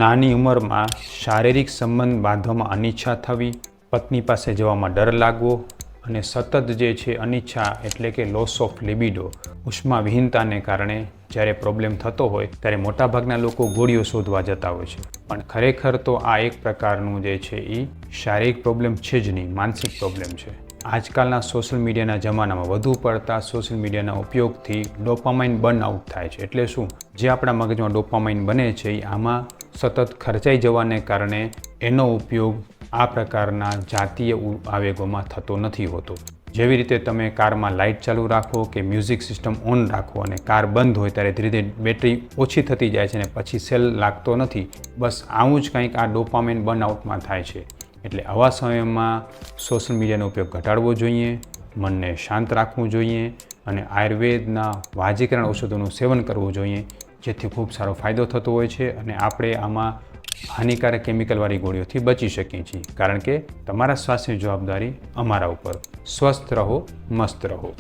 નાની ઉંમરમાં શારીરિક સંબંધ બાંધવામાં અનિચ્છા થવી, પત્ની પાસે જવામાં ડર લાગવો અને સતત જે છે અનિચ્છા એટલે કે લોસ ઓફ લિબિડો, ઉષ્માવિહીનતાને કારણે જ્યારે પ્રોબ્લેમ થતો હોય ત્યારે મોટાભાગના લોકો ગોળીઓ શોધવા જતા હોય છે. પણ ખરેખર તો આ એક પ્રકારનું જે છે એ શારીરિક પ્રોબ્લેમ છે જ નહીં, માનસિક પ્રોબ્લેમ છે. આજકાલના સોશિયલ મીડિયાના જમાનામાં વધુ પડતા સોશિયલ મીડિયાના ઉપયોગથી ડોપામાઇન બર્ન આઉટ થાય છે. એટલે શું? જે આપણા મગજમાં ડોપામાઇન બને છે એ આમાં સતત ખર્ચાઈ જવાને કારણે એનો ઉપયોગ આ પ્રકારના જાતીય આવેગોમાં થતો નથી હોતો. જેવી રીતે તમે કારમાં લાઇટ ચાલુ રાખો કે મ્યુઝિક સિસ્ટમ ઓન રાખો અને કાર બંધ હોય ત્યારે ધીરે ધીરે બેટરી ઓછી થતી જાય છે અને પછી સેલ લાગતો નથી, બસ આવું જ કંઈક આ ડોપામાઇન બર્નઆઉટમાં થાય છે. એટલે આવા સમયમાં સોશિયલ મીડિયાનો ઉપયોગ ઘટાડવો જોઈએ, મનને શાંત રાખવું જોઈએ અને આયુર્વેદના વાજીકરણ ઔષધોનું સેવન કરવું જોઈએ, જેથી ખૂબ સારો ફાયદો થતો હોય છે અને આપણે આમાં હાનિકારક કેમિકલવાળી ગોળીઓથી બચી શકીએ છીએ. કારણ કે તમારા સ્વાસ્થ્યની જવાબદારી અમારા ઉપર. સ્વસ્થ રહો, મસ્ત રહો.